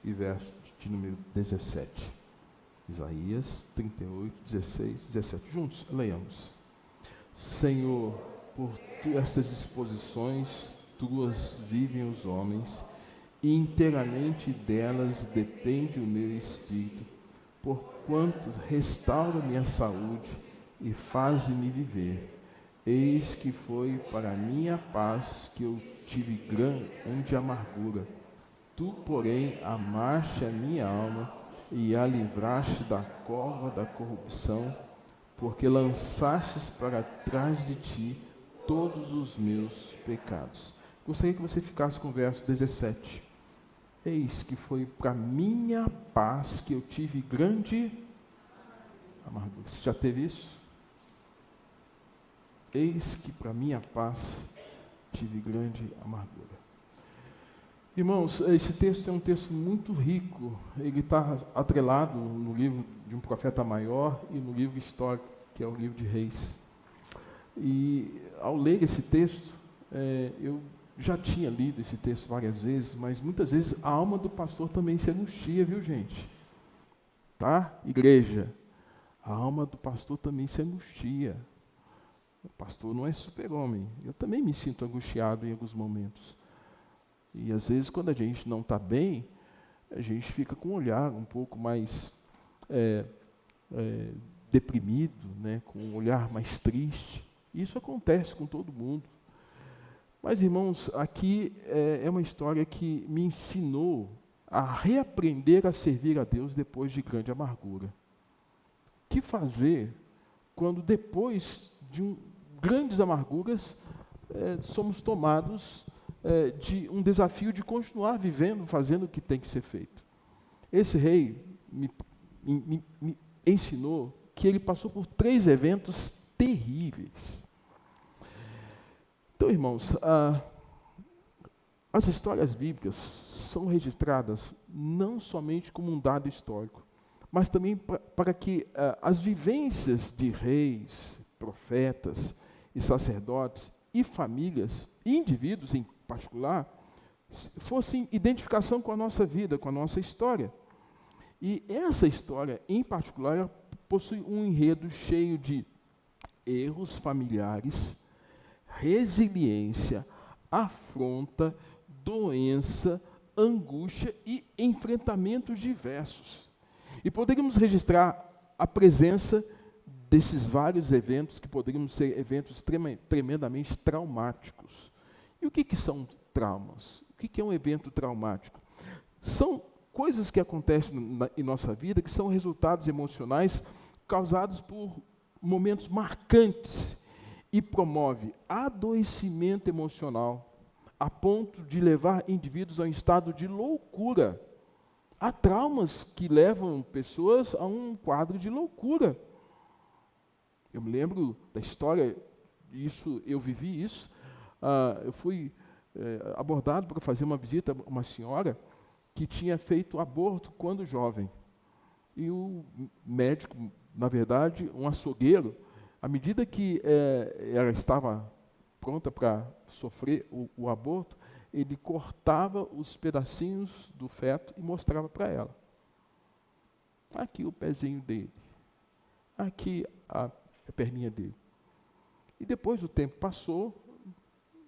e verso de número 17. Isaías 38, 16, 17. Juntos, leiamos. Senhor, por estas disposições tuas vivem os homens, e inteiramente delas depende o meu espírito, porquanto restaura minha saúde e faz-me viver. Eis que foi para a minha paz que eu tive grande amargura. Tu, porém, amaste a minha alma e a livraste da cova da corrupção, porque lançastes para trás de ti todos os meus pecados. Gostaria que você ficasse com o verso 17. Eis que foi para minha paz que eu tive grande amargura. Você já teve isso? Eis que para minha paz tive grande amargura. Irmãos, esse texto é um texto muito rico. Ele está atrelado no livro de um profeta maior e no livro histórico, que é o livro de Reis. E ao ler esse texto, eu já tinha lido esse texto várias vezes, mas muitas vezes a alma do pastor também se angustia, viu, gente? Tá? Igreja, a alma do pastor também se angustia. O pastor não é super-homem. Eu também me sinto angustiado em alguns momentos. E às vezes, quando a gente não está bem, a gente fica com um olhar um pouco mais deprimido, né? Com um olhar mais triste. Isso acontece com todo mundo. Mas, irmãos, aqui é uma história que me ensinou a reaprender a servir a Deus depois de grande amargura. O que fazer quando depois de grandes amarguras somos tomados de um desafio de continuar vivendo, fazendo o que tem que ser feito? Esse rei me ensinou que ele passou por 3 eventos terríveis. Então, irmãos, as histórias bíblicas são registradas não somente como um dado histórico, mas também para que as vivências de reis, profetas e sacerdotes e famílias, e indivíduos em particular, fossem identificação com a nossa vida, com a nossa história. E essa história, em particular, ela possui um enredo cheio de erros familiares, resiliência, afronta, doença, angústia e enfrentamentos diversos. E poderíamos registrar a presença desses vários eventos, que poderiam ser eventos tremendamente traumáticos. E o que são traumas? O que é um evento traumático? São coisas que acontecem em nossa vida, que são resultados emocionais causados por momentos marcantes e promove adoecimento emocional, a ponto de levar indivíduos a um estado de loucura. Há traumas que levam pessoas a um quadro de loucura. Eu me lembro da história, eu vivi isso. Eu fui abordado para fazer uma visita a uma senhora que tinha feito aborto quando jovem. E o médico, na verdade, um açougueiro, à medida que ela estava pronta para sofrer o aborto, ele cortava os pedacinhos do feto e mostrava para ela. Aqui o pezinho dele, aqui a perninha dele. E depois o tempo passou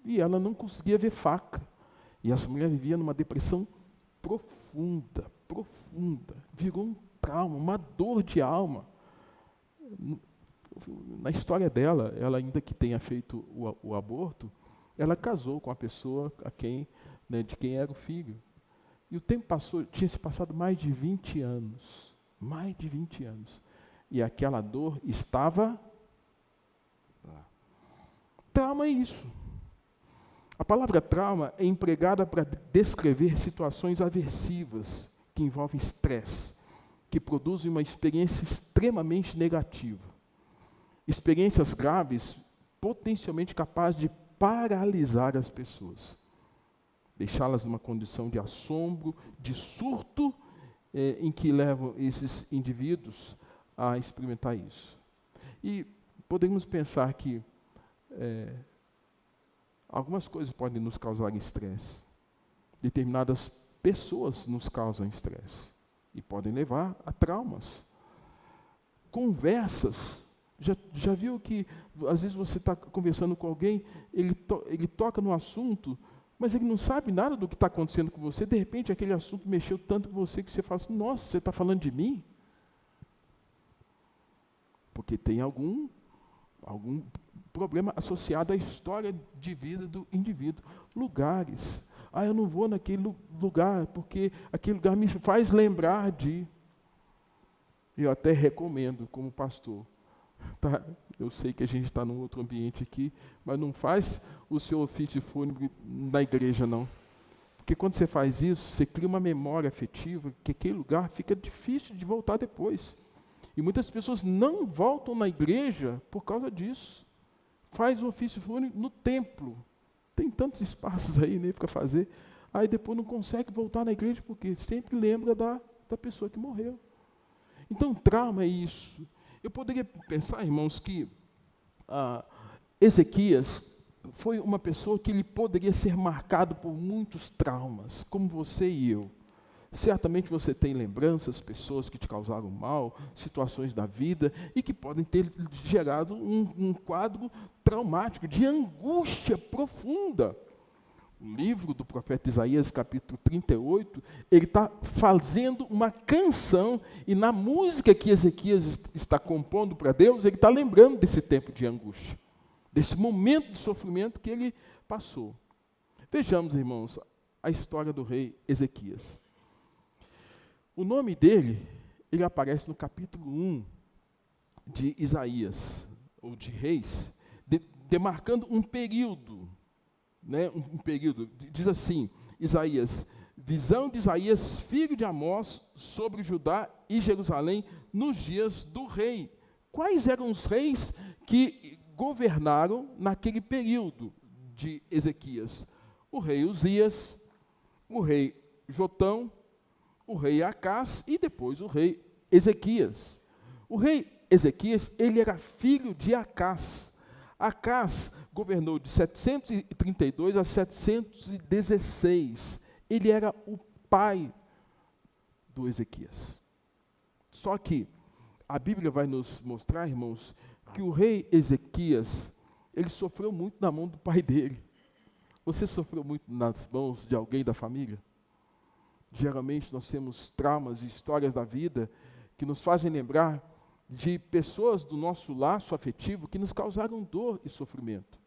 e ela não conseguia ver faca. E essa mulher vivia numa depressão profunda, virou um trauma, uma dor de alma. Na história dela, ela ainda que tenha feito o aborto, ela casou com a pessoa de quem era o filho. E o tempo passou, tinha se passado mais de 20 anos. Mais de 20 anos. E aquela dor estava lá. Trauma é isso. A palavra trauma é empregada para descrever situações aversivas que envolvem estresse, que produzem uma experiência extremamente negativa. Experiências graves, potencialmente capazes de paralisar as pessoas, deixá-las numa condição de assombro, de surto, em que levam esses indivíduos a experimentar isso. E podemos pensar que algumas coisas podem nos causar estresse. Determinadas Pessoas nos causam estresse e podem levar a traumas. Conversas. Já viu que, às vezes, você está conversando com alguém, ele toca no assunto, mas ele não sabe nada do que está acontecendo com você. De repente, aquele assunto mexeu tanto com você que você fala assim, nossa, você está falando de mim? Porque tem algum problema associado à história de vida do indivíduo. Lugares. Eu não vou naquele lugar, porque aquele lugar me faz lembrar de... Eu até recomendo, como pastor, tá? Eu sei que a gente está num outro ambiente aqui, mas não faz o seu ofício fúnebre na igreja, não. Porque quando você faz isso, você cria uma memória afetiva, que aquele lugar fica difícil de voltar depois. E muitas pessoas não voltam na igreja por causa disso. Faz o ofício fúnebre no templo. Tem tantos espaços aí, né, para fazer. Aí depois não consegue voltar na igreja, porque sempre lembra da pessoa que morreu. Então, trauma é isso. Eu poderia pensar, irmãos, que Ezequias foi uma pessoa que ele poderia ser marcado por muitos traumas, como você e eu. Certamente você tem lembranças, pessoas que te causaram mal, situações da vida, e que podem ter gerado um quadro traumático, de angústia profunda. O livro do profeta Isaías, capítulo 38, ele está fazendo uma canção, e na música que Ezequias está compondo para Deus, ele está lembrando desse tempo de angústia, desse momento de sofrimento que ele passou. Vejamos, irmãos, a história do rei Ezequias. O nome dele, ele aparece no capítulo 1 de Isaías, ou de Reis, demarcando um período, né, um período. Diz assim, Isaías, visão de Isaías, filho de Amós, sobre Judá e Jerusalém, nos dias do rei. Quais eram os reis que governaram naquele período de Ezequias? O rei Uzias, o rei Jotão, o rei Acás e depois o rei Ezequias. O rei Ezequias, ele era filho de Acás. Acás governou de 732 a 716. Ele era o pai do Ezequias. Só que a Bíblia vai nos mostrar, irmãos, que o rei Ezequias, ele sofreu muito na mão do pai dele. Você sofreu muito nas mãos de alguém da família? Geralmente nós temos traumas e histórias da vida que nos fazem lembrar de pessoas do nosso laço afetivo que nos causaram dor e sofrimento.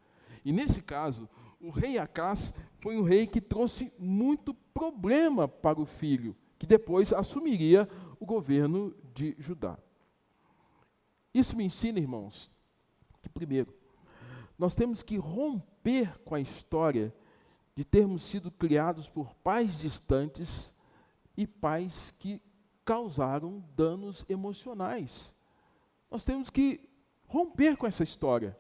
E nesse caso, o rei Acás foi um rei que trouxe muito problema para o filho, que depois assumiria o governo de Judá. Isso me ensina, irmãos, que primeiro, nós temos que romper com a história de termos sido criados por pais distantes e pais que causaram danos emocionais. Nós temos que romper com essa história.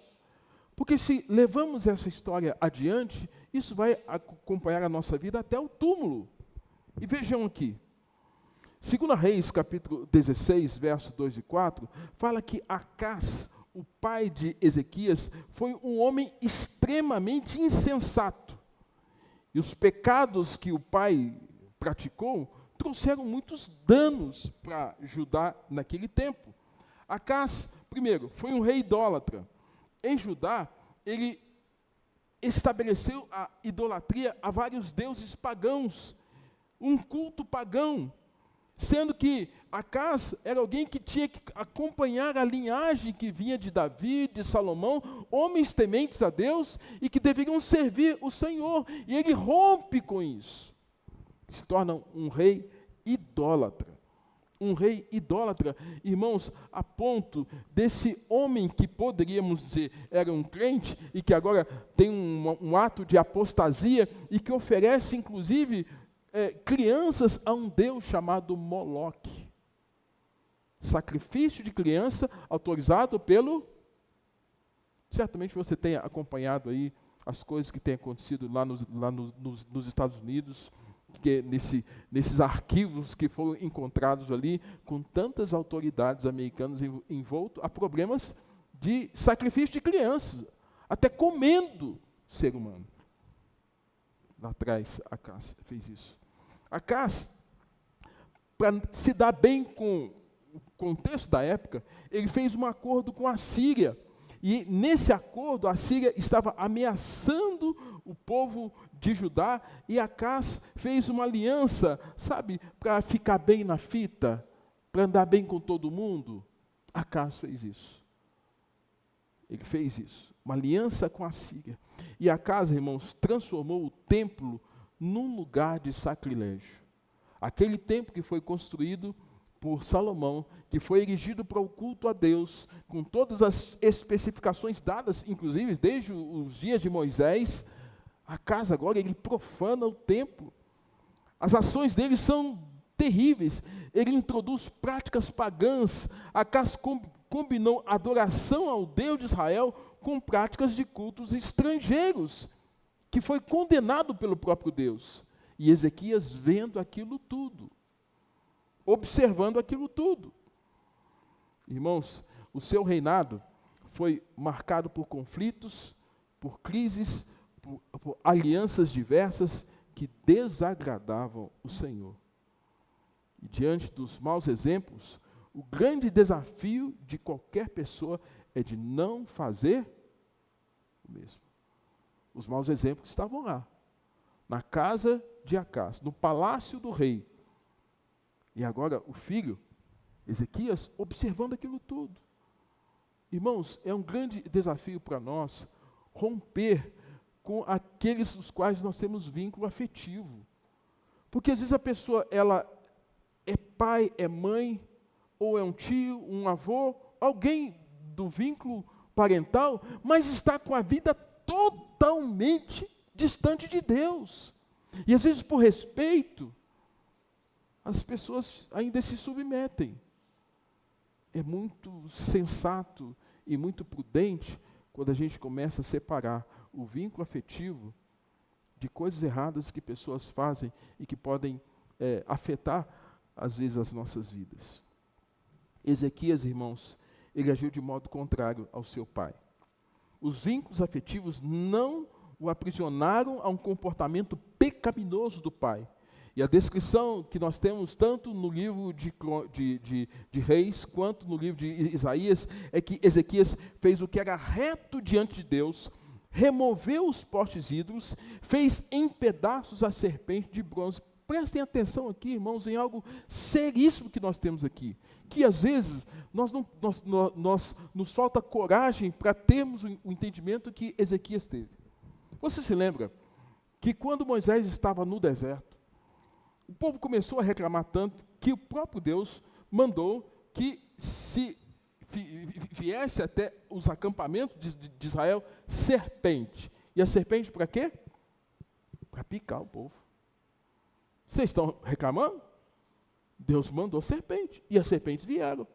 Porque se levamos essa história adiante, isso vai acompanhar a nossa vida até o túmulo. E vejam aqui. 2 Reis, capítulo 16, versos 2 e 4, fala que Acás, o pai de Ezequias, foi um homem extremamente insensato. E os pecados que o pai praticou trouxeram muitos danos para Judá naquele tempo. Acás, primeiro, foi um rei idólatra. Em Judá, ele estabeleceu a idolatria a vários deuses pagãos, um culto pagão, sendo que Acás era alguém que tinha que acompanhar a linhagem que vinha de Davi, de Salomão, homens tementes a Deus e que deveriam servir o Senhor. E ele rompe com isso. Se torna um rei idólatra. Um rei idólatra, irmãos, a ponto desse homem que poderíamos dizer era um crente e que agora tem um ato de apostasia e que oferece, inclusive, crianças a um deus chamado Moloque. Sacrifício de criança autorizado pelo... Certamente você tem acompanhado aí as coisas que têm acontecido lá nos Estados Unidos, que nesses arquivos que foram encontrados ali, com tantas autoridades americanas envoltas a problemas de sacrifício de crianças, até comendo ser humano. Lá atrás, Acás fez isso. Acás, para se dar bem com o contexto da época, ele fez um acordo com a Síria. E nesse acordo, a Síria estava ameaçando o povo de Judá, e Acás fez uma aliança, sabe, para ficar bem na fita, para andar bem com todo mundo. Acás fez isso. Ele fez isso, uma aliança com a Síria. E Acás, irmãos, transformou o templo num lugar de sacrilégio. Aquele templo que foi construído por Salomão, que foi erigido para o culto a Deus, com todas as especificações dadas, inclusive desde os dias de Moisés, Acás agora ele profana o templo. As ações dele são terríveis. Ele introduz práticas pagãs. Acás combinou adoração ao Deus de Israel com práticas de cultos estrangeiros, que foi condenado pelo próprio Deus. E Ezequias vendo aquilo tudo, observando aquilo tudo. Irmãos, o seu reinado foi marcado por conflitos, por crises, por alianças diversas que desagradavam o Senhor. E diante dos maus exemplos, o grande desafio de qualquer pessoa é de não fazer o mesmo. Os maus exemplos estavam lá, na casa de Acás, no palácio do rei. E agora o filho, Ezequias, observando aquilo tudo. Irmãos, é um grande desafio para nós romper com aqueles dos quais nós temos vínculo afetivo. Porque às vezes a pessoa, ela é pai, é mãe, ou é um tio, um avô, alguém do vínculo parental, mas está com a vida totalmente distante de Deus. E às vezes, por respeito, as pessoas ainda se submetem. É muito sensato e muito prudente quando a gente começa a separar o vínculo afetivo de coisas erradas que pessoas fazem e que podem afetar, às vezes, as nossas vidas. Ezequias, irmãos, ele agiu de modo contrário ao seu pai. Os vínculos afetivos não o aprisionaram a um comportamento pecaminoso do pai. E a descrição que nós temos tanto no livro de Reis, quanto no livro de Isaías, é que Ezequias fez o que era reto diante de Deus, removeu os postes ídolos, fez em pedaços a serpente de bronze. Prestem atenção aqui, irmãos, em algo seríssimo que nós temos aqui, que às vezes nos falta coragem para termos o entendimento que Ezequias teve. Você se lembra que quando Moisés estava no deserto, o povo começou a reclamar tanto que o próprio Deus mandou que se viesse até os acampamentos de Israel serpente. E a serpente para quê? Para picar o povo. Vocês estão reclamando? Deus mandou serpente, e as serpentes vieram.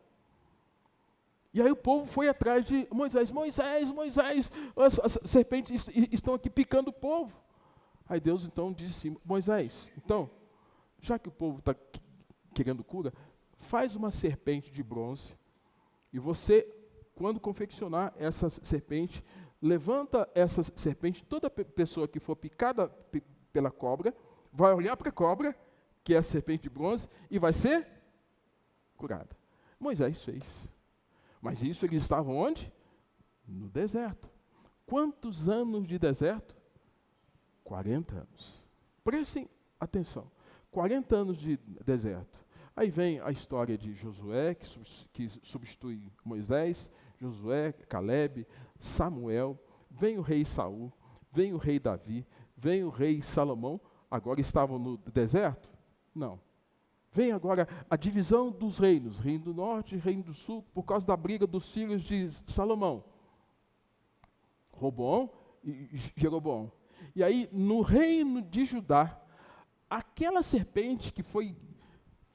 E aí o povo foi atrás de Moisés. Moisés, as serpentes estão aqui picando o povo. Aí Deus então disse assim, Moisés, então, já que o povo está querendo cura, faz uma serpente de bronze, e você, quando confeccionar essa serpente, levanta essa serpente, toda pessoa que for picada pela cobra, vai olhar para a cobra, que é a serpente de bronze, e vai ser curada. Moisés fez. Mas isso eles estavam onde? No deserto. Quantos anos de deserto? 40 anos. Prestem atenção. 40 anos de deserto. Aí vem a história de Josué, que substitui Moisés, Josué, Caleb, Samuel, vem o rei Saul, vem o rei Davi, vem o rei Salomão. Agora estavam no deserto? Não. Vem agora a divisão dos reinos, reino do norte e reino do sul, por causa da briga dos filhos de Salomão. Roboão e Jeroboão. E aí, no reino de Judá, aquela serpente que foi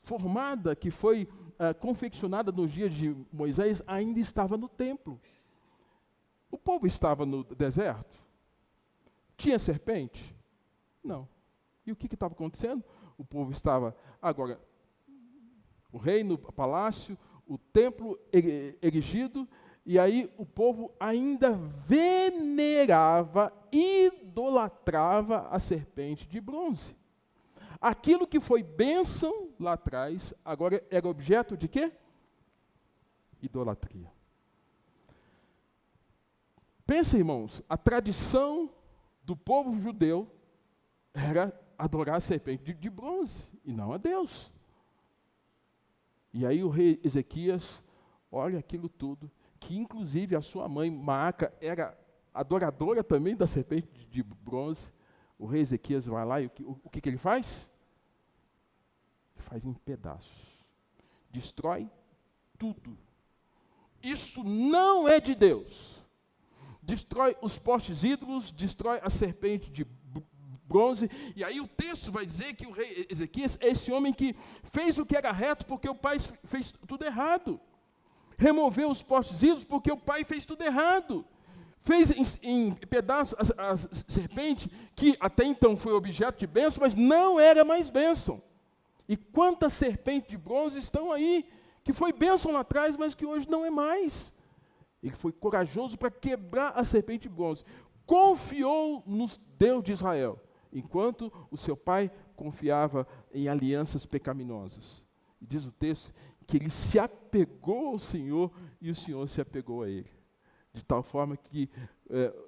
formada, que foi confeccionada nos dias de Moisés, ainda estava no templo. O povo estava no deserto? Tinha serpente? Não. E o que estava acontecendo? O povo estava, agora, o reino, o palácio, o templo erigido, e aí o povo ainda venerava, idolatrava a serpente de bronze. Aquilo que foi bênção lá atrás, agora era objeto de quê? Idolatria. Pensa, irmãos, a tradição do povo judeu era adorar a serpente de bronze, e não a Deus. E aí o rei Ezequias olha aquilo tudo, que inclusive a sua mãe, Maaca, era adoradora também da serpente de bronze. O rei Ezequias vai lá e o que ele faz? Faz em pedaços. Destrói tudo. Isso não é de Deus. Destrói os postes ídolos, destrói a serpente de bronze. E aí o texto vai dizer que o rei Ezequias é esse homem que fez o que era reto porque o pai fez tudo errado. Removeu os postes ídolos porque o pai fez tudo errado. Fez em pedaços a serpente, que até então foi objeto de bênção, mas não era mais bênção. E quantas serpentes de bronze estão aí, que foi bênção lá atrás, mas que hoje não é mais. Ele foi corajoso para quebrar a serpente de bronze. Confiou no Deus de Israel, enquanto o seu pai confiava em alianças pecaminosas. E diz o texto que ele se apegou ao Senhor e o Senhor se apegou a ele. De tal forma que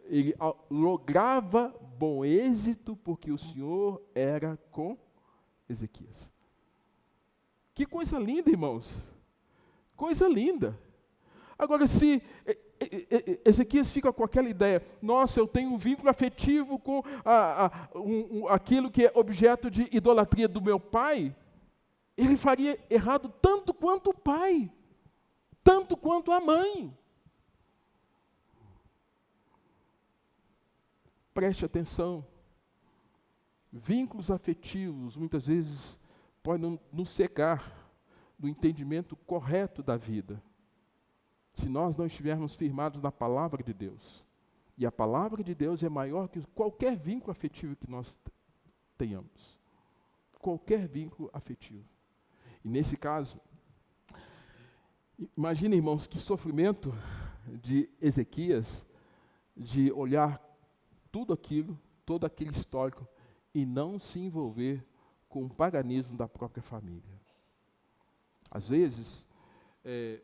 ele lograva bom êxito, porque o Senhor era com Ezequias. Que coisa linda, irmãos. Coisa linda. Agora, se Ezequias fica com aquela ideia, nossa, eu tenho um vínculo afetivo com aquilo que é objeto de idolatria do meu pai, ele faria errado tanto quanto o pai, tanto quanto a mãe. Preste atenção. Vínculos afetivos, muitas vezes, podem nos cegar do entendimento correto da vida, se nós não estivermos firmados na palavra de Deus. E a palavra de Deus é maior que qualquer vínculo afetivo que nós tenhamos. Qualquer vínculo afetivo. E nesse caso, imagine, irmãos, que sofrimento de Ezequias de olhar tudo aquilo, todo aquele histórico, e não se envolver com o paganismo da própria família. Às vezes,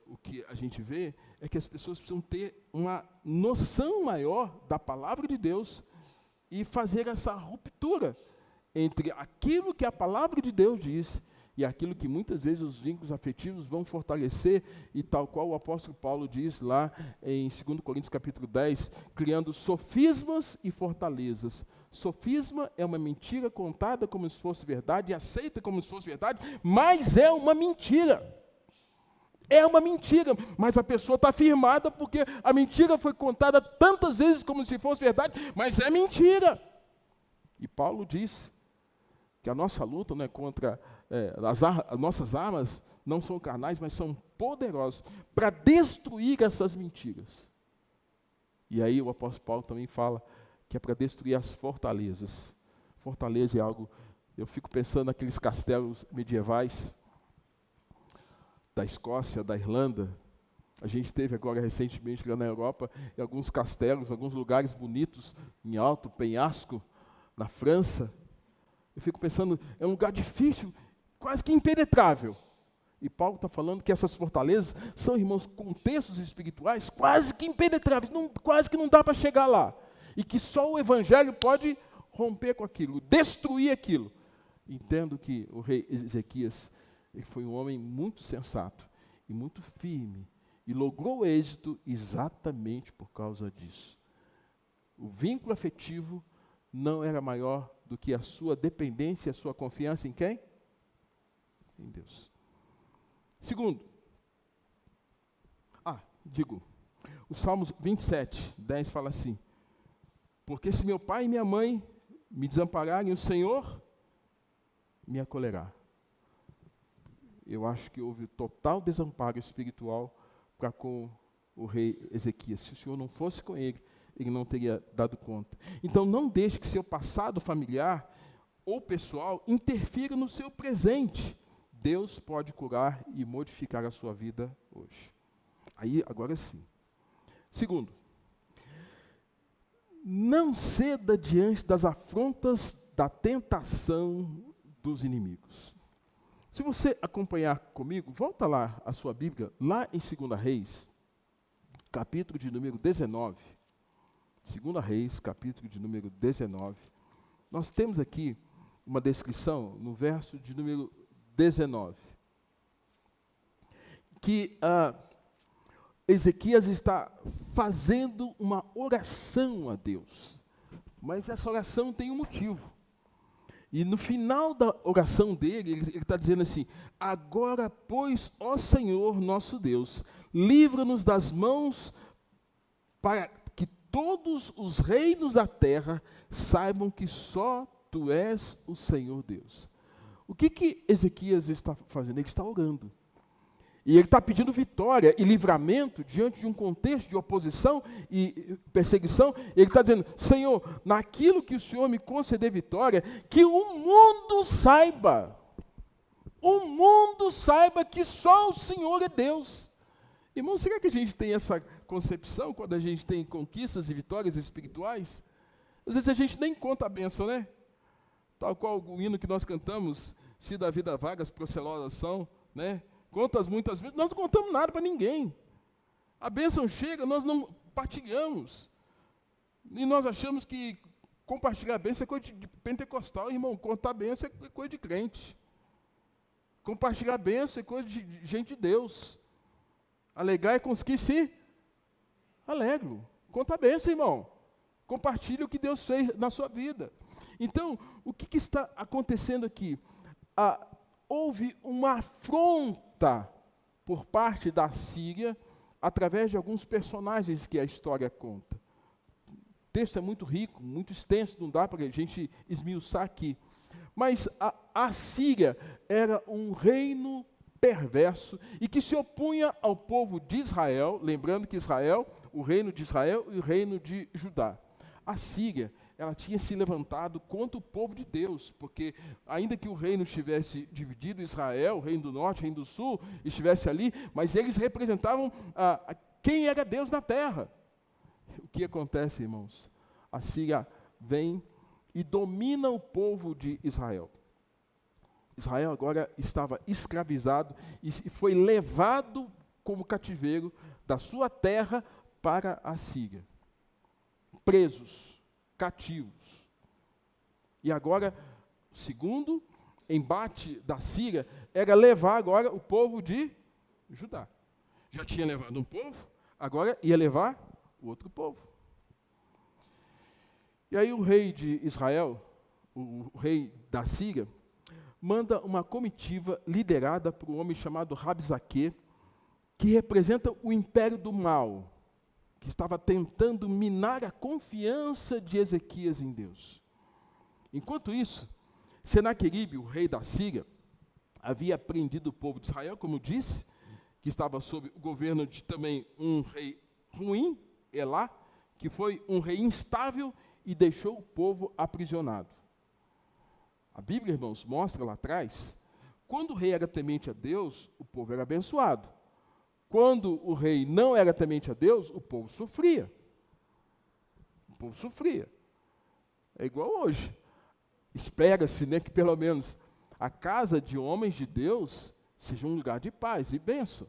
o que a gente vê é que as pessoas precisam ter uma noção maior da palavra de Deus e fazer essa ruptura entre aquilo que a palavra de Deus diz e aquilo que muitas vezes os vínculos afetivos vão fortalecer, e tal qual o apóstolo Paulo diz lá em 2 Coríntios capítulo 10, criando sofismas e fortalezas. Sofisma é uma mentira contada como se fosse verdade e aceita como se fosse verdade, mas é uma mentira. É uma mentira, mas a pessoa está firmada porque a mentira foi contada tantas vezes como se fosse verdade, mas é mentira. E Paulo diz que a nossa luta não é contra... as nossas armas não são carnais, mas são poderosas para destruir essas mentiras. E aí o apóstolo Paulo também fala que é para destruir as fortalezas. Fortaleza é algo... Eu fico pensando naqueles castelos medievais da Escócia, da Irlanda. A gente esteve agora recentemente lá na Europa, em alguns castelos, alguns lugares bonitos, em alto penhasco, na França. Eu fico pensando, é um lugar difícil, quase que impenetrável. E Paulo está falando que essas fortalezas são, irmãos, contextos espirituais quase que impenetráveis, quase que não dá para chegar lá. E que só o Evangelho pode romper com aquilo, destruir aquilo. Entendo que o rei Ezequias ele foi um homem muito sensato e muito firme, e logrou êxito exatamente por causa disso. O vínculo afetivo não era maior do que a sua dependência, a sua confiança em quem? Em Deus. Segundo, o Salmos 27, 10 fala assim, porque se meu pai e minha mãe me desampararem, o Senhor me acolherá. Eu acho que houve total desamparo espiritual para com o rei Ezequias. Se o Senhor não fosse com ele, ele não teria dado conta. Então, não deixe que seu passado familiar ou pessoal interfira no seu presente. Deus pode curar e modificar a sua vida hoje. Aí, agora sim. Segundo, não ceda diante das afrontas da tentação dos inimigos. Se você acompanhar comigo, volta lá a sua Bíblia, lá em 2 Reis, capítulo de número 19. 2 Reis, capítulo de número 19. Nós temos aqui uma descrição no verso de número 19, que Ezequias está fazendo uma oração a Deus, mas essa oração tem um motivo. E no final da oração dele, ele está dizendo assim: agora, pois, ó Senhor nosso Deus, livra-nos das mãos, para que todos os reinos da terra saibam que só Tu és o Senhor Deus. O que Ezequias está fazendo? Ele está orando. E ele está pedindo vitória e livramento diante de um contexto de oposição e perseguição. Ele está dizendo: Senhor, naquilo que o Senhor me conceder vitória, que o mundo saiba que só o Senhor é Deus. Irmão, será que a gente tem essa concepção quando a gente tem conquistas e vitórias espirituais? Às vezes a gente nem conta a bênção, né? Tal qual o hino que nós cantamos, se da vida vagas procelosas são, né? Quantas muitas vezes, nós não contamos nada para ninguém. A bênção chega, nós não partilhamos. E nós achamos que compartilhar a bênção é coisa de pentecostal, irmão. Contar a bênção é coisa de crente. Compartilhar a bênção é coisa de gente de Deus. Alegrar é com os que se alegram. Conta a bênção, irmão. Compartilhe o que Deus fez na sua vida. Então, o que está acontecendo aqui? Houve uma afronta por parte da Síria através de alguns personagens que a história conta. O texto é muito rico, muito extenso, não dá para a gente esmiuçar aqui. Mas a Síria era um reino perverso e que se opunha ao povo de Israel, lembrando que Israel, o reino de Israel e o reino de Judá. A Síria, ela tinha se levantado contra o povo de Deus, porque ainda que o reino estivesse dividido, Israel, o reino do norte, o reino do sul, estivesse ali, mas eles representavam quem era Deus na terra. O que acontece, irmãos? A Síria vem e domina o povo de Israel. Israel agora estava escravizado e foi levado como cativeiro da sua terra para a Síria. Presos, cativos. E agora, o segundo embate da Síria era levar agora o povo de Judá. Já tinha levado um povo, agora ia levar o outro povo. E aí o rei de Israel, o rei da Síria, manda uma comitiva liderada por um homem chamado Rabsaque, que representa o império do mal, que estava tentando minar a confiança de Ezequias em Deus. Enquanto isso, Senaqueribe, o rei da Síria, havia prendido o povo de Israel, como disse, que estava sob o governo de também um rei ruim, Elá, que foi um rei instável e deixou o povo aprisionado. A Bíblia, irmãos, mostra lá atrás, quando o rei era temente a Deus, o povo era abençoado. Quando o rei não era temente a Deus, o povo sofria. O povo sofria. É igual hoje. Espera-se, né, que pelo menos a casa de homens de Deus seja um lugar de paz e bênção.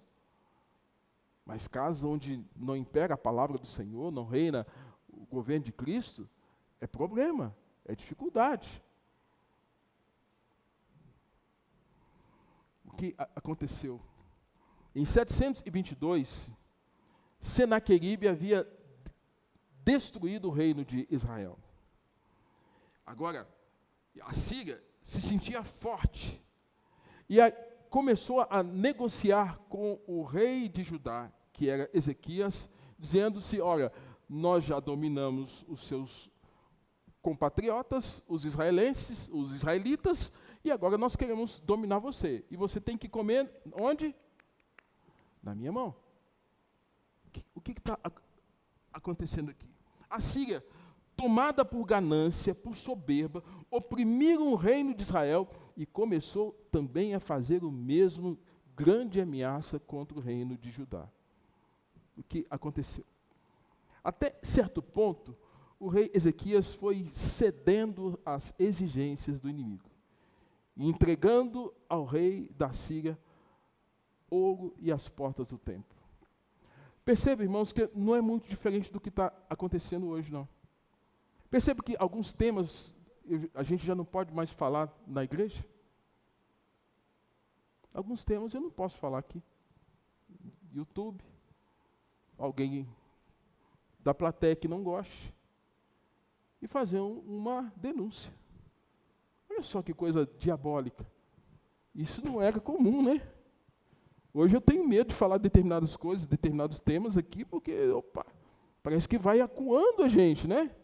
Mas casas onde não impera a palavra do Senhor, não reina o governo de Cristo, é problema, é dificuldade. O que aconteceu? Em 722, Senaqueribe havia destruído o reino de Israel. Agora, a Síria se sentia forte e começou a negociar com o rei de Judá, que era Ezequias, dizendo-se: olha, nós já dominamos os seus compatriotas, os israelenses, os israelitas, e agora nós queremos dominar você. E você tem que comer onde? Na minha mão. O que está acontecendo aqui? A Síria, tomada por ganância, por soberba, oprimiram o reino de Israel e começou também a fazer o mesmo grande ameaça contra o reino de Judá. O que aconteceu? Até certo ponto, o rei Ezequias foi cedendo às exigências do inimigo. e entregando ao rei da Síria ouro e as portas do templo. Perceba, irmãos, que não é muito diferente do que está acontecendo hoje, não. Perceba que alguns temas a gente já não pode mais falar na igreja. Alguns temas eu não posso falar aqui. YouTube. Alguém da plateia que não goste. E fazer uma denúncia. Olha só que coisa diabólica. Isso não era comum, né? Hoje eu tenho medo de falar determinadas coisas, determinados temas aqui, porque, parece que vai acuando a gente, né?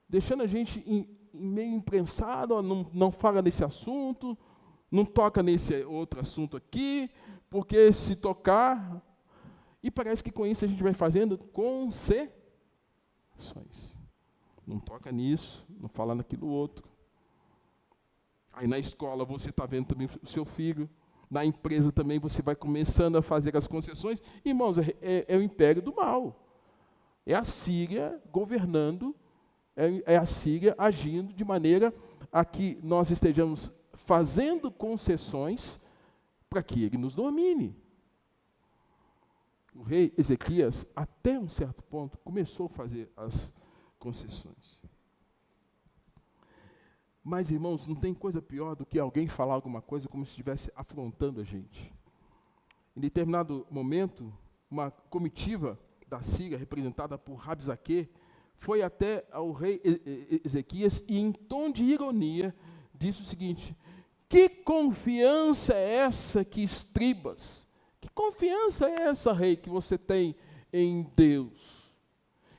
Deixando a gente meio imprensado, ó, não fala nesse assunto, não toca nesse outro assunto aqui, porque se tocar... E parece que com isso a gente vai fazendo concessões. Não toca nisso, não fala naquilo outro. Aí na escola você está vendo também o seu filho, na empresa também você vai começando a fazer as concessões. Irmãos, é o império do mal. É a Síria governando, é a Síria agindo de maneira a que nós estejamos fazendo concessões para que ele nos domine. O rei Ezequias, até um certo ponto, começou a fazer as concessões. Mas, irmãos, não tem coisa pior do que alguém falar alguma coisa como se estivesse afrontando a gente. Em determinado momento, uma comitiva da Síria, representada por Rabsaque, foi até ao rei Ezequias e, em tom de ironia, disse o seguinte: que confiança é essa que estribas? Que confiança é essa, rei, que você tem em Deus?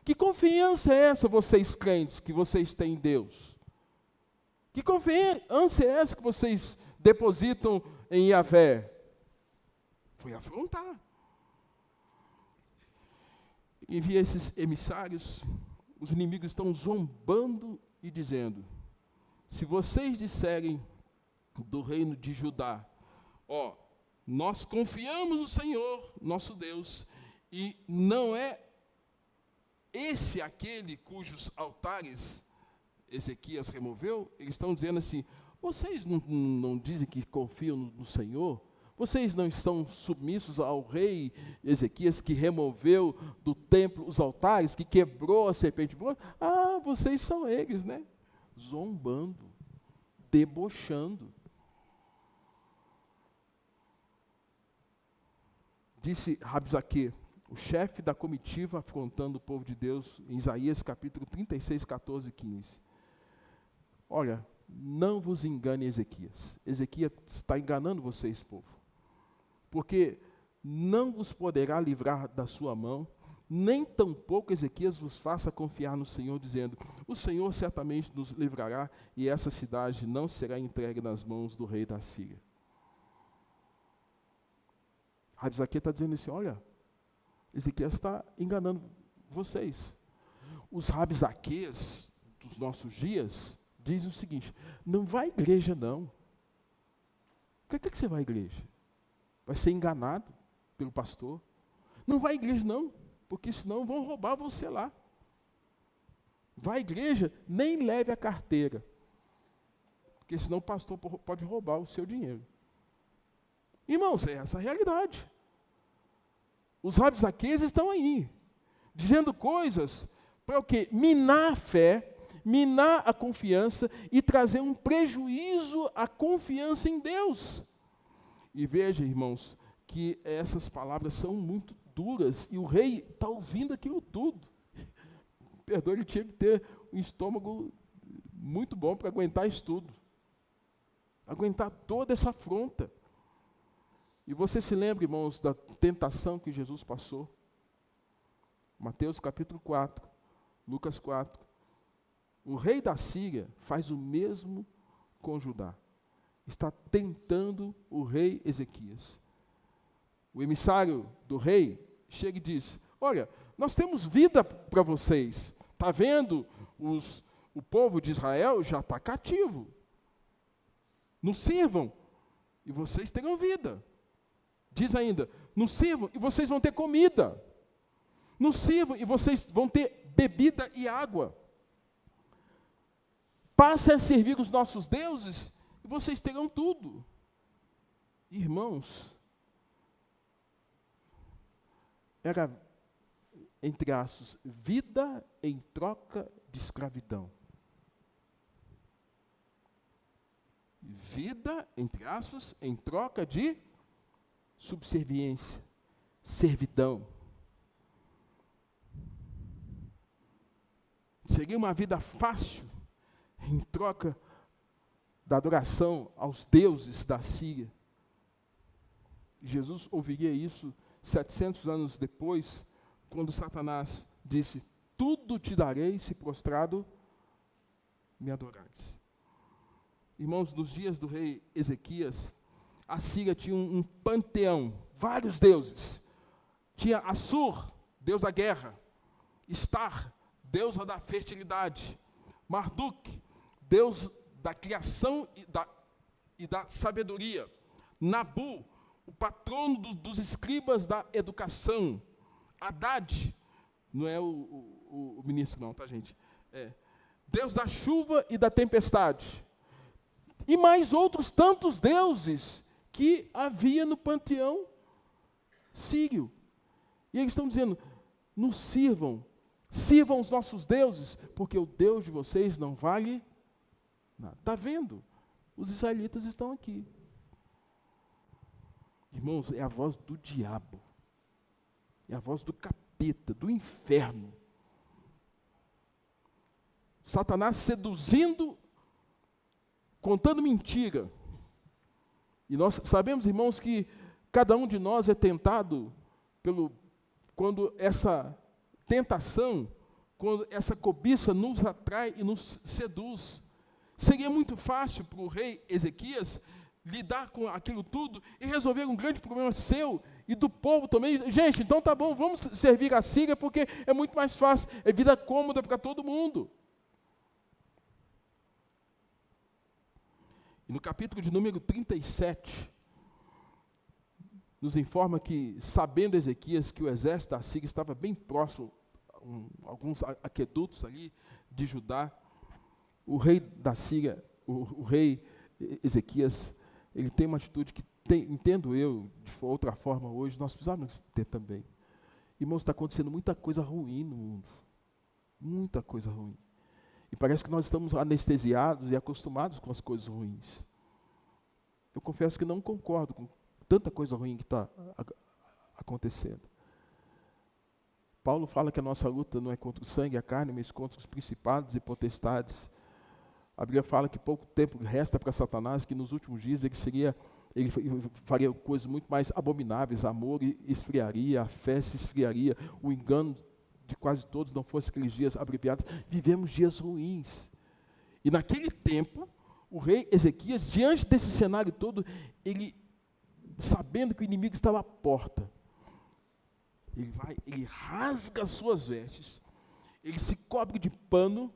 Que confiança é essa, vocês crentes, que vocês têm em Deus? Que confiança é essa que vocês depositam em Yahvé? Foi afrontar. Envia esses emissários, os inimigos estão zombando e dizendo: se vocês disserem do reino de Judá, nós confiamos no Senhor, nosso Deus, e não é esse aquele cujos altares Ezequias removeu, eles estão dizendo assim: vocês não dizem que confiam no Senhor? Vocês não estão submissos ao rei Ezequias, que removeu do templo os altares, que quebrou a serpente bronze? Vocês são eles, né? Zombando, debochando. Disse Rabsaque, o chefe da comitiva, afrontando o povo de Deus, em Isaías capítulo 36, 14 e 15. Olha, não vos engane, Ezequias. Ezequias está enganando vocês, povo. Porque não vos poderá livrar da sua mão, nem tampouco Ezequias vos faça confiar no Senhor, dizendo: o Senhor certamente nos livrará, e essa cidade não será entregue nas mãos do rei da Síria. Rabsaque está dizendo assim: olha, Ezequias está enganando vocês. Os Rabsaques dos nossos dias dizem o seguinte: não vai à igreja, não. Por que você vai à igreja? Vai ser enganado pelo pastor? Não vai à igreja, não, porque senão vão roubar você lá. Vai à igreja, nem leve a carteira, porque senão o pastor pode roubar o seu dinheiro. Irmãos, é essa a realidade. Os rabsaques estão aí, dizendo coisas para o quê? Minar a fé, minar a confiança e trazer um prejuízo à confiança em Deus. E veja, irmãos, que essas palavras são muito duras e o rei está ouvindo aquilo tudo. Perdoa, ele tinha que ter um estômago muito bom para aguentar isso tudo, aguentar toda essa afronta. E você se lembra, irmãos, da tentação que Jesus passou? Mateus capítulo 4, Lucas 4. O rei da Síria faz o mesmo com Judá. Está tentando o rei Ezequias. O emissário do rei chega e diz: olha, nós temos vida para vocês. Está vendo? O povo de Israel já está cativo. Nos sirvam e vocês terão vida. Diz ainda: nos sirvam e vocês vão ter comida. Nos sirvam e vocês vão ter bebida e água. Passem a servir os nossos deuses e vocês terão tudo. Irmãos, era, entre aspas, vida em troca de escravidão. Vida, entre aspas, em troca de subserviência, servidão. Seria uma vida fácil em troca da adoração aos deuses da Síria. Jesus ouviria isso 700 anos depois, quando Satanás disse: tudo te darei se prostrado me adorares. Irmãos, nos dias do rei Ezequias, a Síria tinha um panteão, vários deuses. Tinha Assur, deus da guerra; Estar, deusa da fertilidade; Marduk, deus da criação e da sabedoria; Nabu, o patrono dos escribas da educação; Haddad, não é o ministro não, tá, gente? Deus da chuva e da tempestade. E mais outros tantos deuses que havia no panteão sírio. E eles estão dizendo: nos sirvam os nossos deuses, porque o Deus de vocês não vale nada. Está vendo? Os israelitas estão aqui. Irmãos, é a voz do diabo, é a voz do capeta, do inferno. Satanás seduzindo, contando mentira. E nós sabemos, irmãos, que cada um de nós é tentado quando essa tentação, quando essa cobiça nos atrai e nos seduz. Seria muito fácil para o rei Ezequias lidar com aquilo tudo e resolver um grande problema seu e do povo também. Gente, então tá bom, vamos servir a Síria porque é muito mais fácil, é vida cômoda para todo mundo. E no capítulo de número 37, nos informa que, sabendo Ezequias que o exército da Síria estava bem próximo, alguns aquedutos ali de Judá, o rei da Síria, o rei Ezequias, ele tem uma atitude que, entendo eu, de outra forma hoje, nós precisamos ter também. Irmãos, está acontecendo muita coisa ruim no mundo. Muita coisa ruim. E parece que nós estamos anestesiados e acostumados com as coisas ruins. Eu confesso que não concordo com tanta coisa ruim que está acontecendo. Paulo fala que a nossa luta não é contra o sangue e a carne, mas contra os principados e potestades. A Bíblia fala que pouco tempo resta para Satanás, que nos últimos dias ele faria coisas muito mais abomináveis, amor esfriaria, a fé se esfriaria, o engano de quase todos não fosse aqueles dias abreviados. Vivemos dias ruins. E naquele tempo, o rei Ezequias, diante desse cenário todo, ele, sabendo que o inimigo estava à porta, ele rasga as suas vestes, ele se cobre de pano,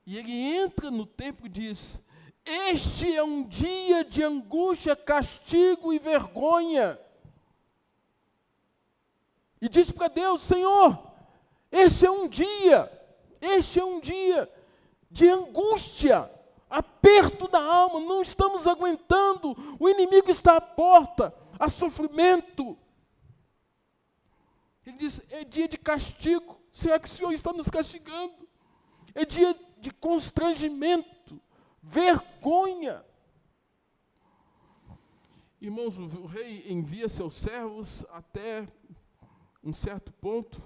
e ele entra no templo e diz: este é um dia de angústia, castigo e vergonha. E diz para Deus: Senhor, este é um dia de angústia, aperto da alma, não estamos aguentando, o inimigo está à porta, há sofrimento. Ele diz: é dia de castigo. Será que o Senhor está nos castigando? É dia de constrangimento, vergonha. Irmãos, o rei envia seus servos até um certo ponto,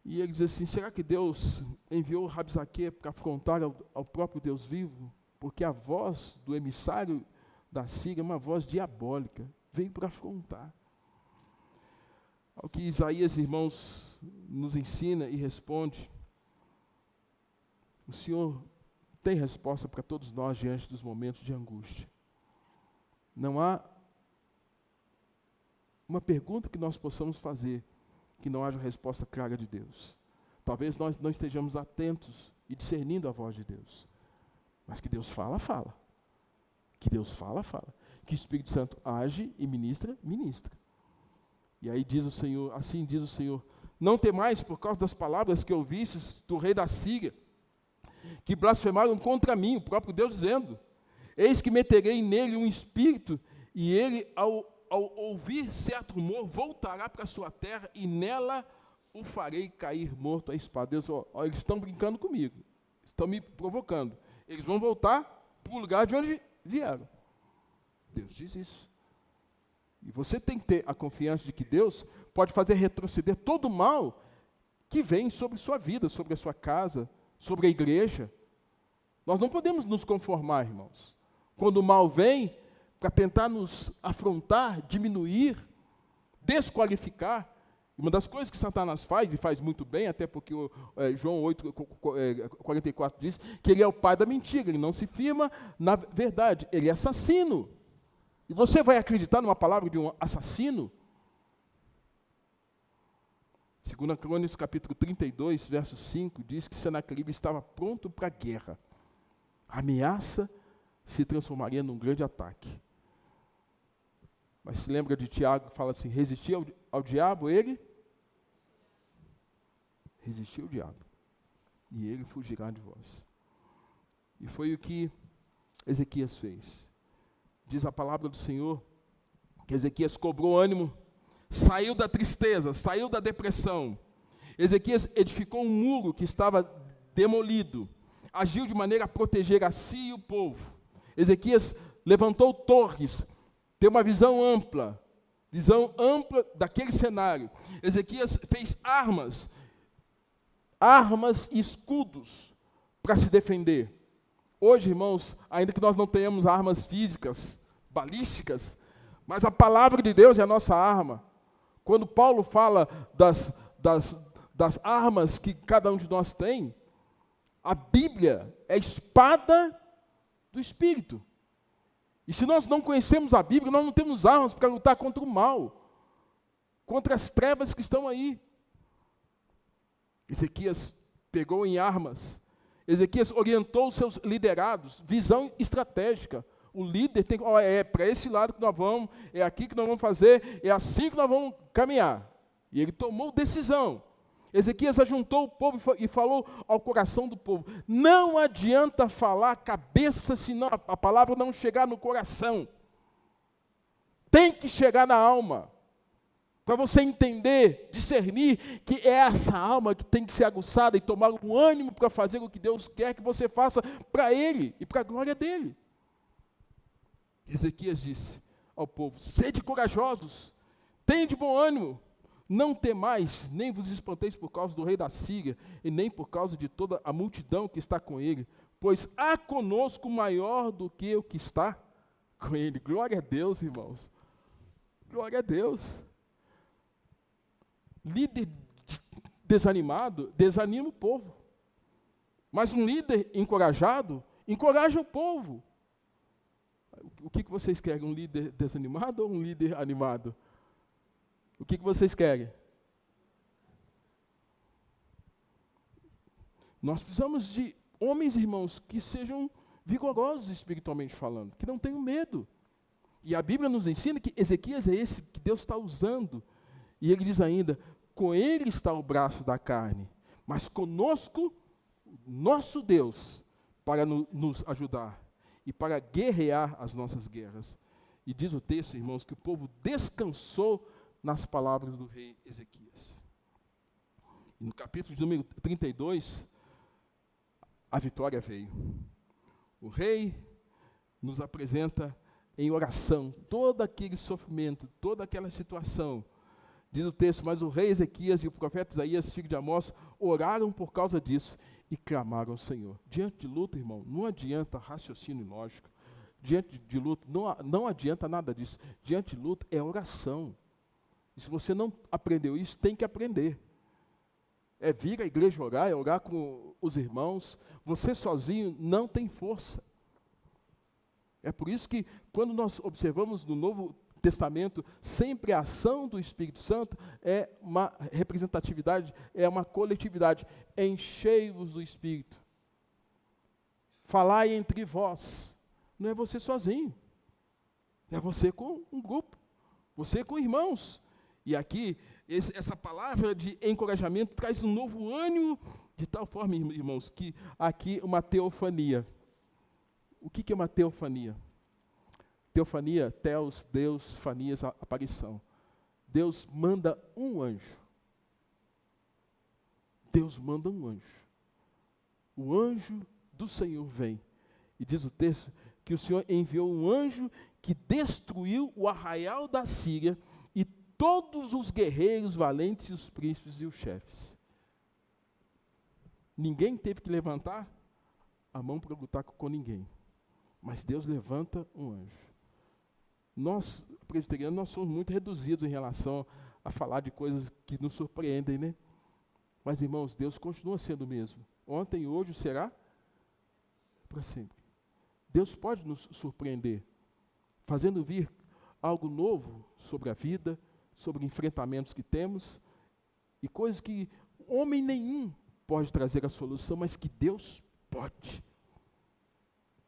e ele diz assim: será que Deus enviou Rabsaque para afrontar ao próprio Deus vivo? Porque a voz do emissário da Síria é uma voz diabólica, veio para afrontar. Ao que Isaías, irmãos, nos ensina e responde, o Senhor tem resposta para todos nós diante dos momentos de angústia. Não há uma pergunta que nós possamos fazer que não haja resposta clara de Deus. Talvez nós não estejamos atentos e discernindo a voz de Deus. Mas que Deus fala, fala. Que Deus fala, fala. Que o Espírito Santo age e ministra, ministra. E aí diz o Senhor, assim diz o Senhor: não temais por causa das palavras que ouvistes do rei da Síria, que blasfemaram contra mim, o próprio Deus dizendo: eis que meterei nele um espírito, e ele, ao ouvir certo rumor, voltará para a sua terra, e nela o farei cair morto à espada. Deus, eles estão brincando comigo, estão me provocando. Eles vão voltar para o lugar de onde vieram. Deus diz isso. E você tem que ter a confiança de que Deus pode fazer retroceder todo o mal que vem sobre sua vida, sobre a sua casa, sobre a igreja. Nós não podemos nos conformar, irmãos. Quando o mal vem para tentar nos afrontar, diminuir, desqualificar, uma das coisas que Satanás faz, e faz muito bem, até porque João 8,44 diz que ele é o pai da mentira, ele não se firma na verdade, ele é assassino. E você vai acreditar numa palavra de um assassino? 2 Crônicas, capítulo 32, verso 5, diz que Senaqueribe estava pronto para a guerra. A ameaça se transformaria num grande ataque. Mas se lembra de Tiago, que fala assim: resistir ao diabo, ele resistiu ao diabo, e ele fugirá de vós. E foi o que Ezequias fez. Diz a palavra do Senhor que Ezequias cobrou ânimo, saiu da tristeza, saiu da depressão. Ezequias edificou um muro que estava demolido, agiu de maneira a proteger a si e o povo. Ezequias levantou torres, tem uma visão ampla daquele cenário. Ezequias fez armas e escudos para se defender. Hoje, irmãos, ainda que nós não tenhamos armas físicas, balísticas, mas a palavra de Deus é a nossa arma. Quando Paulo fala das armas que cada um de nós tem, a Bíblia é a espada do Espírito. E se nós não conhecemos a Bíblia, nós não temos armas para lutar contra o mal, contra as trevas que estão aí. Ezequias pegou em armas. Ezequias orientou os seus liderados, visão estratégica. O líder tem que, é para esse lado que nós vamos, é aqui que nós vamos fazer, é assim que nós vamos caminhar. E ele tomou decisão. Ezequias ajuntou o povo e falou ao coração do povo: não adianta falar a cabeça se a palavra não chegar no coração. Tem que chegar na alma. Para você entender, discernir que é essa alma que tem que ser aguçada e tomar um ânimo para fazer o que Deus quer que você faça para Ele e para a glória dEle. Ezequias disse ao povo: sede corajosos, tende bom ânimo, não temais, nem vos espanteis por causa do rei da Síria, e nem por causa de toda a multidão que está com ele, pois há conosco maior do que o que está com ele. Glória a Deus, irmãos. Glória a Deus. Líder desanimado, desanima o povo. Mas um líder encorajado, encoraja o povo. O que vocês querem? Um líder desanimado ou um líder animado? O que vocês querem? Nós precisamos de homens, irmãos, que sejam vigorosos espiritualmente falando, que não tenham medo. E a Bíblia nos ensina que Ezequias é esse que Deus está usando. E ele diz ainda: com ele está o braço da carne, mas conosco, nosso Deus, para nos ajudar e para guerrear as nossas guerras. E diz o texto, irmãos, que o povo descansou nas palavras do rei Ezequias. E no capítulo de número 32, a vitória veio. O rei nos apresenta em oração todo aquele sofrimento, toda aquela situação. Diz o texto: mas o rei Ezequias e o profeta Isaías, filho de Amós, oraram por causa disso e clamaram ao Senhor. Diante de luta, irmão, não adianta raciocínio lógico. Diante de luta, não adianta nada disso. Diante de luta é oração. E se você não aprendeu isso, tem que aprender. É vir à igreja orar, é orar com os irmãos. Você sozinho não tem força. É por isso que, quando nós observamos no Novo Testamento, sempre a ação do Espírito Santo é uma representatividade, é uma coletividade. Enchei-vos do Espírito. Falai entre vós. Não é você sozinho. É você com um grupo. Você com irmãos. E aqui, essa palavra de encorajamento traz um novo ânimo De tal forma, irmãos, que aqui uma teofania. O que é uma teofania? Teofania, teos, Deus, fanias, aparição. Deus manda um anjo. Deus manda um anjo. O anjo do Senhor vem. E diz o texto que o Senhor enviou um anjo que destruiu o arraial da Síria e todos os guerreiros valentes, e os príncipes e os chefes. Ninguém teve que levantar a mão para lutar com ninguém. Mas Deus levanta um anjo. Nós, presbiterianos, nós somos muito reduzidos em relação a falar de coisas que nos surpreendem, né? Mas, irmãos, Deus continua sendo o mesmo. Ontem e hoje será para sempre. Deus pode nos surpreender, fazendo vir algo novo sobre a vida, sobre enfrentamentos que temos, e coisas que homem nenhum pode trazer a solução, mas que Deus pode,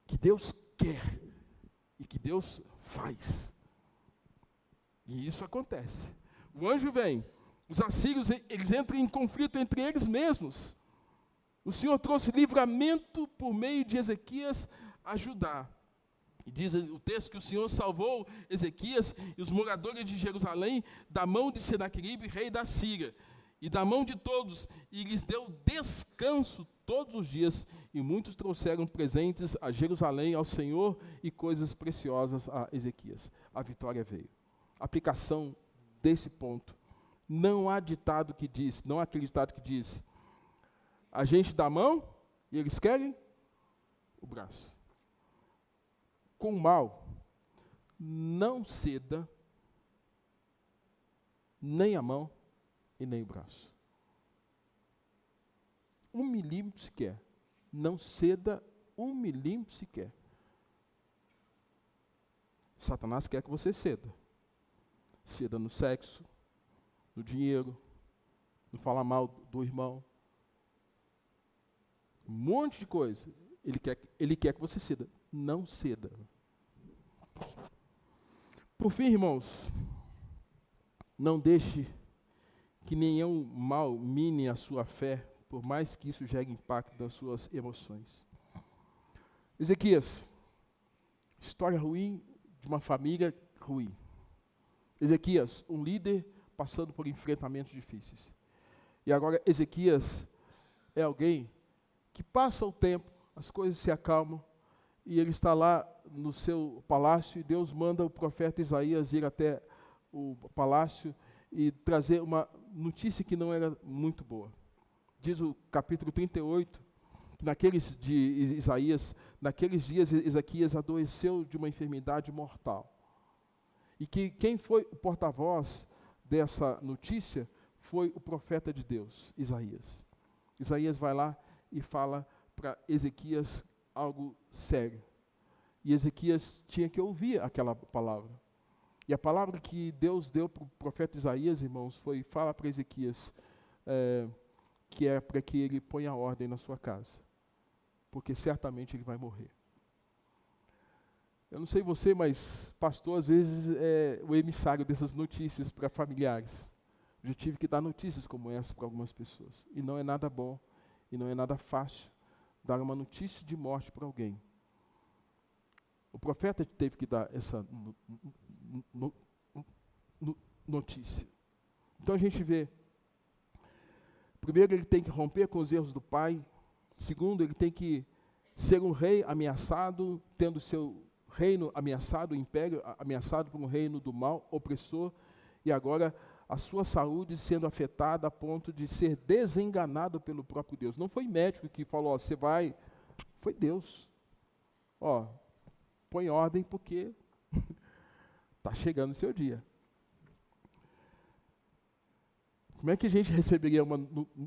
que Deus quer e que Deus faz. E isso acontece. O anjo vem, os assírios, eles entram em conflito entre eles mesmos. O Senhor trouxe livramento por meio de Ezequias a Judá. E diz o texto que o Senhor salvou Ezequias e os moradores de Jerusalém da mão de Senaqueribe, rei da Síria, e da mão de todos, e lhes deu descanso todos os dias, e muitos trouxeram presentes a Jerusalém, ao Senhor, e coisas preciosas a Ezequias. A vitória veio. Aplicação desse ponto. Não há ditado que diz, não há aquele ditado que diz, a gente dá a mão e eles querem o braço. Com o mal, não ceda nem a mão e nem o braço. 1 milímetro sequer. Não ceda 1 milímetro sequer. Satanás quer que você ceda. Ceda no sexo, no dinheiro, no falar mal do irmão. Um monte de coisa. Ele quer que você ceda. Não ceda. Por fim, irmãos, não deixe que nenhum mal mine a sua fé, por mais que isso gere impacto nas suas emoções. Ezequias, história ruim de uma família ruim. Ezequias, um líder passando por enfrentamentos difíceis. E agora Ezequias é alguém que passa o tempo, as coisas se acalmam, e ele está lá no seu palácio, e Deus manda o profeta Isaías ir até o palácio e trazer uma notícia que não era muito boa. Diz o capítulo 38, que naqueles dias Ezequias adoeceu de uma enfermidade mortal. E que quem foi o porta-voz dessa notícia foi o profeta de Deus, Isaías. Isaías vai lá e fala para Ezequias algo sério. E Ezequias tinha que ouvir aquela palavra. E a palavra que Deus deu para o profeta Isaías, irmãos, foi: fala para Ezequias que é para que ele ponha ordem na sua casa, porque certamente ele vai morrer. Eu não sei você, mas pastor às vezes é o emissário dessas notícias para familiares. Eu já tive que dar notícias como essa para algumas pessoas. E não é nada bom, e não é nada fácil dar uma notícia de morte para alguém. O profeta teve que dar essa notícia. Então a gente vê, primeiro, ele tem que romper com os erros do pai. Segundo, ele tem que ser um rei ameaçado, tendo seu reino ameaçado, o império ameaçado por um reino do mal, opressor, e agora a sua saúde sendo afetada a ponto de ser desenganado pelo próprio Deus. Não foi médico que falou, você vai, foi Deus. Põe ordem porque está chegando o seu dia. Como é que a gente receberia uma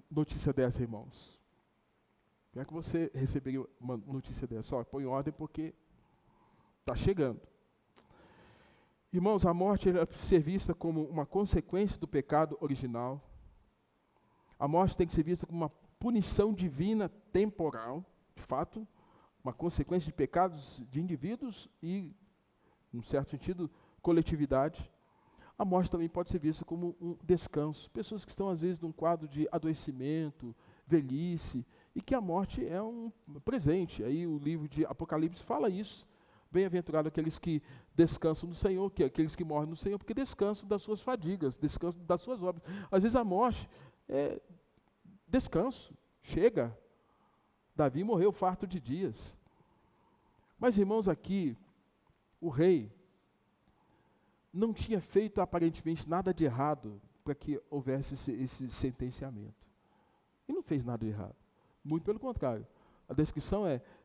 notícia dessa, irmãos? Como é que você receberia uma notícia dessa? Põe ordem porque está chegando. Irmãos, a morte é ser vista como uma consequência do pecado original. A morte tem que ser vista como uma punição divina temporal, de fato, uma consequência de pecados de indivíduos e, num certo sentido, coletividade. A morte também pode ser vista como um descanso. Pessoas que estão, às vezes, num quadro de adoecimento, velhice, e que a morte é um presente. Aí o livro de Apocalipse fala isso. Bem-aventurado aqueles que descansam no Senhor, que aqueles que morrem no Senhor, porque descansam das suas fadigas, descansam das suas obras. Às vezes a morte é descanso, chega. Davi morreu farto de dias. Mas, irmãos, aqui, o rei não tinha feito aparentemente nada de errado para que houvesse esse sentenciamento. Ele não fez nada de errado. Muito pelo contrário. A descrição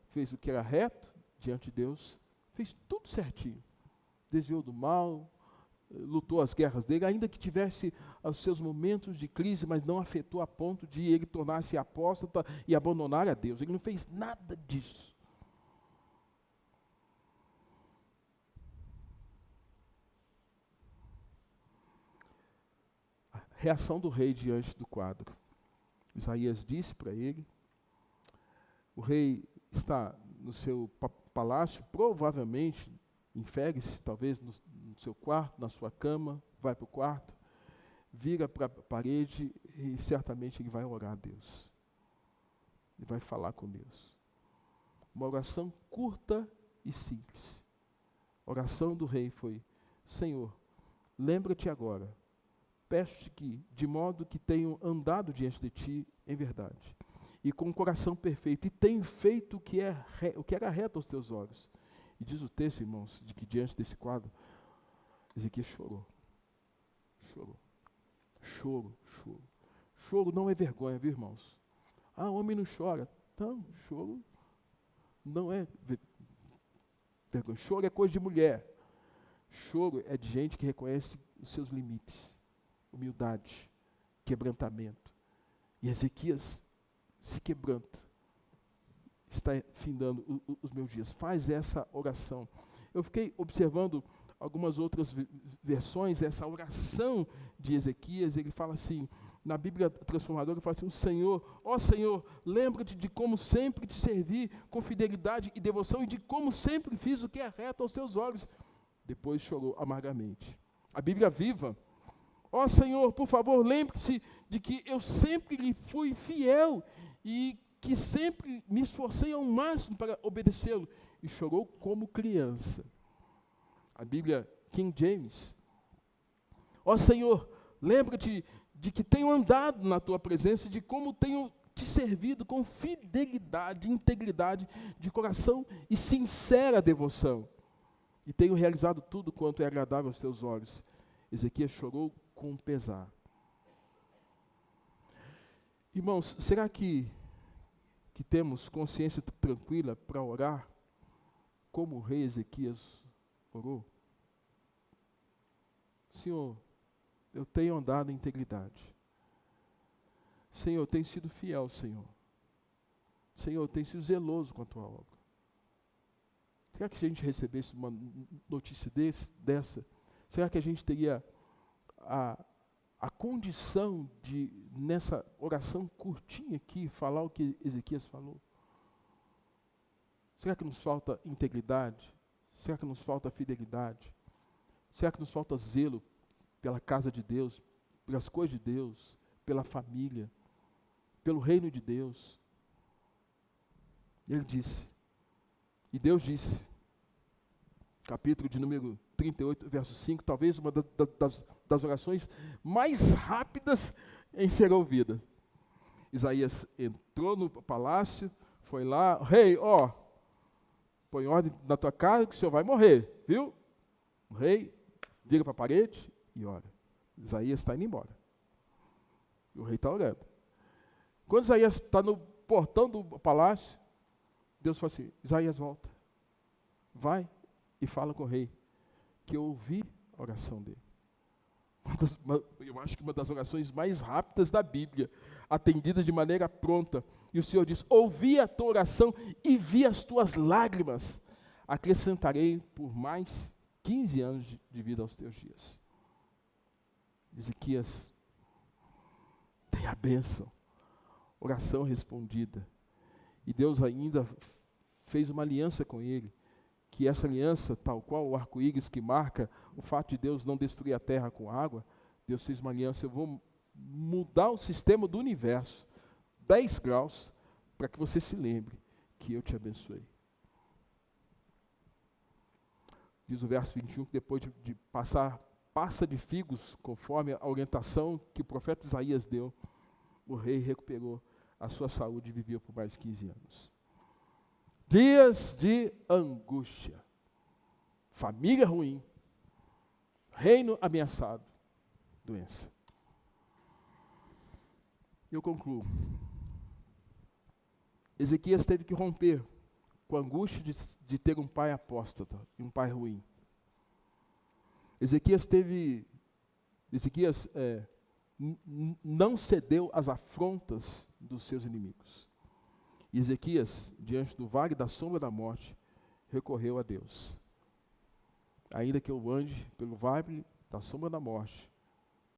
fez o que era reto diante de Deus, fez tudo certinho. Desviou do mal, lutou as guerras dele, ainda que tivesse os seus momentos de crise, mas não afetou a ponto de ele tornar-se apóstata e abandonar a Deus. Ele não fez nada disso. A reação do rei diante do quadro. Isaías disse para ele, o rei está no seu palácio, provavelmente, infere-se, talvez no seu quarto, na sua cama, vai para o quarto, vira para a parede e certamente ele vai orar a Deus. Ele vai falar com Deus. Uma oração curta e simples. A oração do rei foi, Senhor, lembra-te agora, peço-te que, de modo que tenho andado diante de ti em verdade, e com um coração perfeito, e tenho feito o que era reto aos teus olhos. E diz o texto, irmãos, de que diante desse quadro, Ezequias chorou. Chorou. Choro, choro. Choro não é vergonha, viu, irmãos? Ah, o homem não chora. Então, choro não é vergonha. Choro é coisa de mulher. Choro é de gente que reconhece os seus limites. Humildade, quebrantamento. E Ezequias se quebranta. Está findando os meus dias. Faz essa oração. Eu fiquei observando algumas outras versões, essa oração de Ezequias, ele fala assim, na Bíblia Transformadora, ele fala assim, ó Senhor, lembra-te de como sempre te servi com fidelidade e devoção e de como sempre fiz o que é reto aos teus olhos. Depois chorou amargamente. A Bíblia Viva, ó Senhor, por favor, lembre-se de que eu sempre lhe fui fiel e que sempre me esforcei ao máximo para obedecê-lo. E chorou como criança. A Bíblia King James. Ó Senhor, lembra-te de que tenho andado na tua presença, de como tenho te servido com fidelidade, integridade de coração e sincera devoção. E tenho realizado tudo quanto é agradável aos teus olhos. Ezequias chorou com pesar. Irmãos, será que temos consciência tranquila para orar como o rei Ezequias orou? Senhor, eu tenho andado em integridade. Senhor, eu tenho sido fiel, Senhor. Senhor, eu tenho sido zeloso com a tua obra. Será que se a gente recebesse uma notícia dessa, será que a gente teria a condição de, nessa oração curtinha aqui, falar o que Ezequias falou? Será que nos falta integridade? Será que nos falta fidelidade? Será que nos falta zelo pela casa de Deus, pelas coisas de Deus, pela família, pelo reino de Deus? Ele disse, e Deus disse, capítulo de número 38, verso 5, talvez uma das orações mais rápidas em ser ouvida. Isaías entrou no palácio, foi lá, rei, põe ordem na tua casa que o senhor vai morrer, viu? O rei vira para a parede e ora. Isaías está indo embora. E o rei está orando. Quando Isaías está no portão do palácio, Deus fala assim, Isaías volta. Vai e fala com o rei, que eu ouvi a oração dele. Eu acho que uma das orações mais rápidas da Bíblia, atendidas de maneira pronta. E o Senhor diz, ouvi a tua oração e vi as tuas lágrimas. Acrescentarei por mais 15 anos de vida aos teus dias. Ezequias tem a bênção, oração respondida. E Deus ainda fez uma aliança com ele, que essa aliança, tal qual o arco-íris que marca o fato de Deus não destruir a terra com água, Deus fez uma aliança, eu vou mudar o sistema do universo, 10 graus para que você se lembre que eu te abençoei. Diz o verso 21 que depois de passa de figos, conforme a orientação que o profeta Isaías deu, o rei recuperou a sua saúde e viveu por mais 15 anos. Dias de angústia, família ruim, reino ameaçado, doença. Eu concluo. Ezequias teve que romper com a angústia de ter um pai apóstata e um pai ruim. Ezequias não cedeu às afrontas dos seus inimigos. E Ezequias, diante do vale da sombra da morte, recorreu a Deus. Ainda que eu ande pelo vale da sombra da morte,